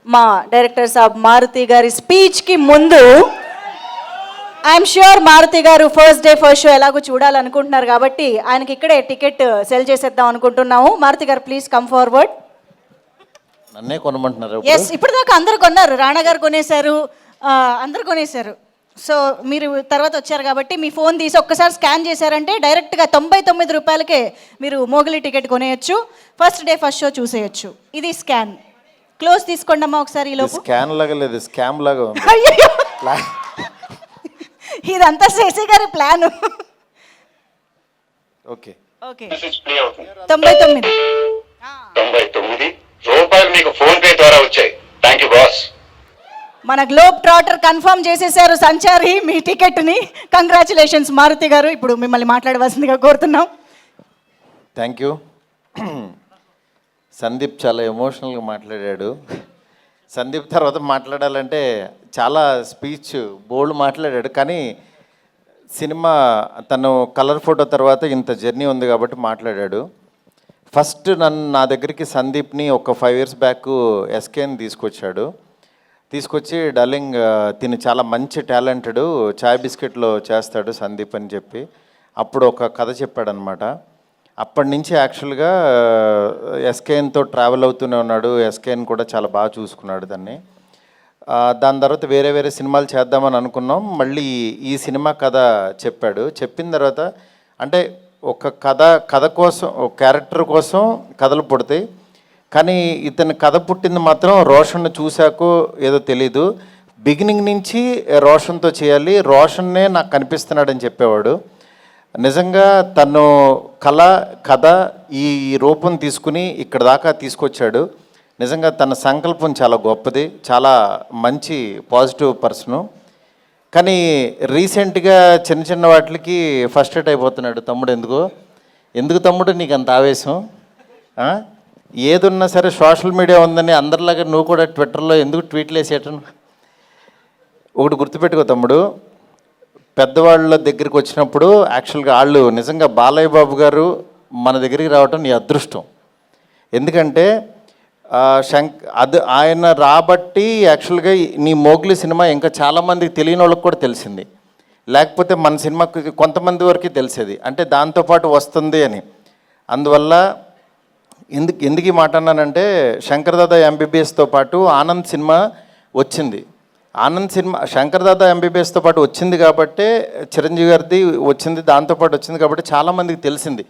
మా డైరెక్టర్ సాబ్ మారుతి గారి స్పీచ్కి ముందు ఐఎమ్ ష్యూర్ మారుతి గారు ఫస్ట్ డే ఫస్ట్ షో ఎలాగో చూడాలనుకుంటున్నారు కాబట్టి ఆయనకి ఇక్కడే టికెట్ సెల్ చేసేద్దాం అనుకుంటున్నాము. మారుతి గారు ప్లీజ్ కమ్ ఫార్వర్డ్. నన్నే కొనమంటున్నారు. ఎస్, ఇప్పుడు దాకా అందరు కొన్నారు. రాణా గారు కొనేశారు, అందరు కొనేశారు. సో మీరు తర్వాత వచ్చారు కాబట్టి మీ ఫోన్ తీసి ఒక్కసారి స్కాన్ చేశారంటే డైరెక్ట్గా 99 రూపాయలకే మీరు మోగిలి టికెట్ కొనేయచ్చు. ఫస్ట్ డే ఫస్ట్ షో చూసేయచ్చు. ఇది స్కాన్. క్లోజ్ తీసుకోండి అమ్మా ఒకసారి. ఈ లోపు స్కాన్ లాగా లేదు, స్కామ్ లాగా ఉంది. ఇదంతా శశి గారి ప్లాన్. ఓకే ఓకే 99 రూపాయలు మీకు ఫోన్ పే ద్వారా వచ్చాయి. Thank you boss. మన గ్లోబ్ ట్రాటర్ కన్ఫర్మ్ చేసేసారు సంచారి మీ టికెట్ని. కంగ్రాచులేషన్స్ మారుతి గారు. ఇప్పుడు మిమ్మల్ని మాట్లాడవలసిందిగా కోరుతున్నాం. Thank you. సందీప్ చాలా ఎమోషనల్గా మాట్లాడాడు. సందీప్ తర్వాత మాట్లాడాలంటే చాలా స్పీచ్ బోల్డ్ మాట్లాడాడు, కానీ సినిమా తను కలర్ ఫోటో తర్వాత ఇంత జర్నీ ఉంది కాబట్టి మాట్లాడాడు. ఫస్ట్ నా దగ్గరికి సందీప్ని ఒక 5 years బ్యాక్ ఎస్కేని తీసుకొచ్చి డార్లింగ్ తిని చాలా మంచి టాలెంటెడ్, చాయ్ బిస్కెట్లో చేస్తాడు సందీప్ అని చెప్పి అప్పుడు ఒక కథ చెప్పాడనమాట. అప్పటి నుంచి యాక్చువల్గా ఎస్కేఎన్తో ట్రావెల్ అవుతూనే ఉన్నాడు. ఎస్కేఎన్ కూడా చాలా బాగా చూసుకున్నాడు దాన్ని. దాని తర్వాత వేరే సినిమాలు చేద్దామని అనుకున్నాం. మళ్ళీ ఈ సినిమా కథ చెప్పాడు. చెప్పిన తర్వాత అంటే ఒక కథ కోసం, ఒక క్యారెక్టర్ కోసం కథలు పుడతాయి, కానీ ఇతని కథ పుట్టింది మాత్రం రోషన్ను చూశాకో ఏదో తెలీదు. బిగినింగ్ నుంచి రోషన్తో చేయాలి, రోషన్నే నాకు కనిపిస్తున్నాడని చెప్పేవాడు. నిజంగా తను కథ ఈ రూపం తీసుకుని ఇక్కడ దాకా తీసుకొచ్చాడు. నిజంగా తన సంకల్పం చాలా గొప్పది, చాలా మంచి పాజిటివ్ పర్సను. కానీ రీసెంట్గా చిన్న వాటికి ఫస్ట్రేట్ అయిపోతున్నాడు. తమ్ముడు ఎందుకు తమ్ముడు నీకు అంత ఆవేశం? ఏదున్నా సరే సోషల్ మీడియా ఉందని అందరిలాగా నువ్వు కూడా ట్విట్టర్లో ఎందుకు ట్వీట్లు వేసేయటం? ఒకటి గుర్తుపెట్టుకో తమ్ముడు, పెద్దవాళ్ళ దగ్గరికి వచ్చినప్పుడు యాక్చువల్గా వాళ్ళు నిజంగా బాలయ్య బాబు గారు మన దగ్గరికి రావటం నీ అదృష్టం. ఎందుకంటే ఆయన రాబట్టి యాక్చువల్గా నీ మోగ్లీ సినిమా ఇంకా చాలామందికి తెలియని వాళ్ళకి కూడా తెలిసింది. లేకపోతే మన సినిమాకి కొంతమంది వరకు తెలిసేది, అంటే దాంతోపాటు వస్తుంది అని. అందువల్ల ఎందుకు ఈ మాట అన్నానంటే, శంకర్ దాదా ఎంబీబీఎస్తో పాటు ఆనంద్ సినిమా వచ్చింది. ఆనంద్ సినిమా శంకర్ దాదా ఎంబీబీఎస్తో పాటు వచ్చింది కాబట్టి, చిరంజీవి గారిది వచ్చింది, దాంతోపాటు వచ్చింది కాబట్టి చాలామందికి తెలిసింది.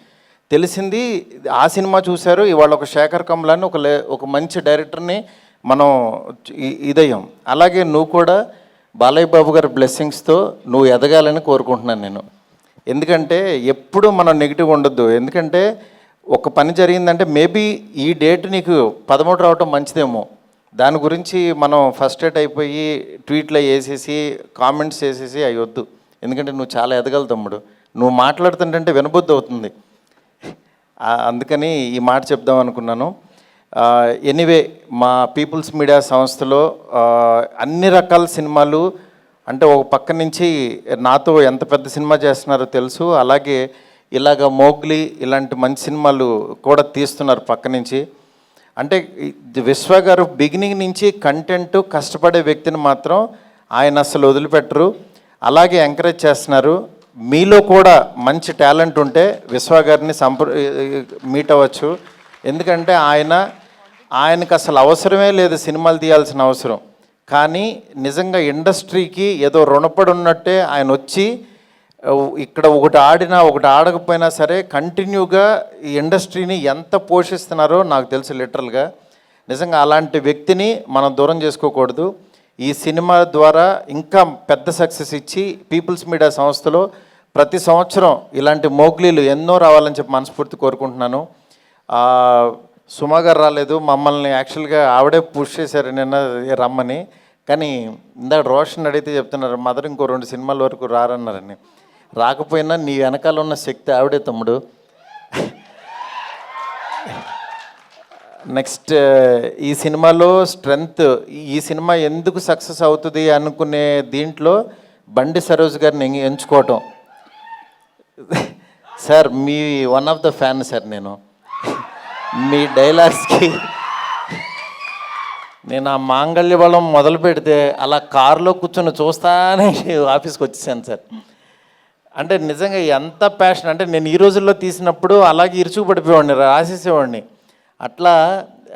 ఆ సినిమా చూశారు. ఇవాళ ఒక శేఖర్ కమ్లాని ఒక మంచి డైరెక్టర్ని మనం ఇదయ్యాం. అలాగే నువ్వు కూడా బాలయ్య బాబు గారి బ్లెస్సింగ్స్తో నువ్వు ఎదగాలని కోరుకుంటున్నాను నేను. ఎందుకంటే ఎప్పుడు మనం నెగిటివ్ ఉండొద్దు. ఎందుకంటే ఒక పని జరిగిందంటే మేబీ ఈ డేట్ నీకు 13 రావటం మంచిదేమో, దాని గురించి మనం ఫస్ట్రేట్ అయిపోయి ట్వీట్లో వేసేసి కామెంట్స్ చేసేసి అవి వద్దు. ఎందుకంటే నువ్వు చాలా ఎదగల తమ్ముడు. నువ్వు మాట్లాడుతుంటే వినబుద్ధి అవుతుంది. అందుకని ఈ మాట చెప్దాం అనుకున్నాను. ఎనీవే, మా పీపుల్స్ మీడియా సంస్థలో అన్ని రకాల సినిమాలు, అంటే ఒక పక్క నుంచి నాతో ఎంత పెద్ద సినిమా చేస్తున్నారో తెలుసు, అలాగే ఇలాగ మోగ్లీ ఇలాంటి మంచి సినిమాలు కూడా తీస్తున్నారు పక్క నుంచి. అంటే విశ్వ గారు బిగినింగ్ నుంచి కంటెంట్ కష్టపడే వ్యక్తిని మాత్రం ఆయన అసలు వదిలిపెట్టరు, అలాగే ఎంకరేజ్ చేస్తున్నారు. మీలో కూడా మంచి టాలెంట్ ఉంటే విశ్వ గారిని మీట్ అవ్వచ్చు. ఎందుకంటే ఆయనకు అసలు అవసరమే లేదు సినిమాలు తీయాల్సిన అవసరం, కానీ నిజంగా ఇండస్ట్రీకి ఏదో రుణపడి ఉన్నట్టే ఆయన వచ్చి ఇక్కడ ఒకటి ఆడినా ఒకటి ఆడకపోయినా సరే కంటిన్యూగా ఈ ఇండస్ట్రీని ఎంత పోషిస్తున్నారో నాకు తెలుసు లిటరల్గా. నిజంగా అలాంటి వ్యక్తిని మనం దూరం చేసుకోకూడదు. ఈ సినిమా ద్వారా ఇంకా పెద్ద సక్సెస్ ఇచ్చి పీపుల్స్ మీడియా సంస్థలో ప్రతి సంవత్సరం ఇలాంటి మోగ్లీలు ఎన్నో రావాలని చెప్పి మనస్ఫూర్తి కోరుకుంటున్నాను. సుమా గారు రాలేదు, మమ్మల్ని యాక్చువల్గా ఆవిడే పుష్ చేశారు నిన్న రమ్మని. కానీ ఇందాక రోషన్ అడిగితే చెప్తున్నారు మదర్ ఇంకో 2 సినిమాల వరకు రారన్నారని. రాకపోయినా నీ వెనకాల ఉన్న శక్తి ఆవిడే తమ్ముడు. నెక్స్ట్ ఈ సినిమాలో స్ట్రెంగ్త్, ఈ సినిమా ఎందుకు సక్సెస్ అవుతుంది అనుకునే దీంట్లో బండి సరోజ్ గారిని ఎంచుకోవటం. సార్ మీ one of the fan sir. నేను మీ డైలాగ్స్కి నేను ఆ మాంగళ్య బలం మొదలు పెడితే అలా కారులో కూర్చొని చూస్తానే ఆఫీస్కి వచ్చేసాను సార్. అంటే నిజంగా ఎంత ప్యాషన్ అంటే నేను ఈ రోజుల్లో తీసినప్పుడు అలాగే ఇరుచుకుపడిపోయేవాడిని, రాసేసేవాడిని. అట్లా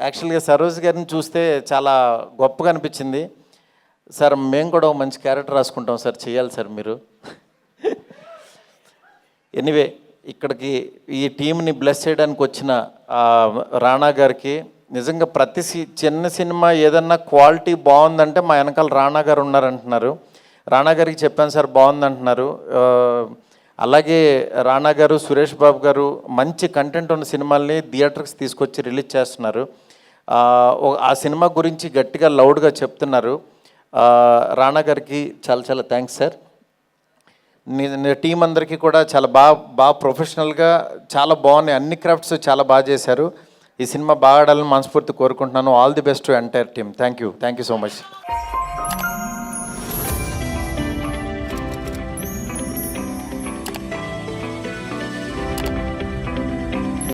యాక్చువల్గా సరోజ్ గారిని చూస్తే చాలా గొప్పగా అనిపించింది. సార్ మేము కూడా ఒక మంచి క్యారెక్టర్ రాసుకుంటాం సార్, చేయాలి సార్ మీరు. ఎనీవే ఇక్కడికి ఈ టీంని బ్లెస్ చేయడానికి వచ్చిన రాణా గారికి నిజంగా ప్రతి చిన్న సినిమా ఏదన్నా క్వాలిటీ బాగుందంటే మా వెనకాల రాణా గారు ఉన్నారంటున్నారు. రాణా గారికి చెప్పాను సార్ బాగుందంటున్నారు. అలాగే రాణా గారు, సురేష్ బాబు గారు మంచి కంటెంట్ ఉన్న సినిమాల్ని థియేటర్స్ తీసుకొచ్చి రిలీజ్ చేస్తున్నారు. ఆ సినిమా గురించి గట్టిగా లౌడ్గా చెప్తున్నారు. రాణా గారికి చాలా చాలా థ్యాంక్స్ సార్. టీం అందరికీ కూడా చాలా బాగా ప్రొఫెషనల్గా చాలా బాగున్నాయి, అన్ని క్రాఫ్ట్స్ చాలా బాగా చేశారు. ఈ సినిమా బాగా ఆడాలని మనస్ఫూర్తి కోరుకుంటున్నాను. All the best to entire team. Thank you so much.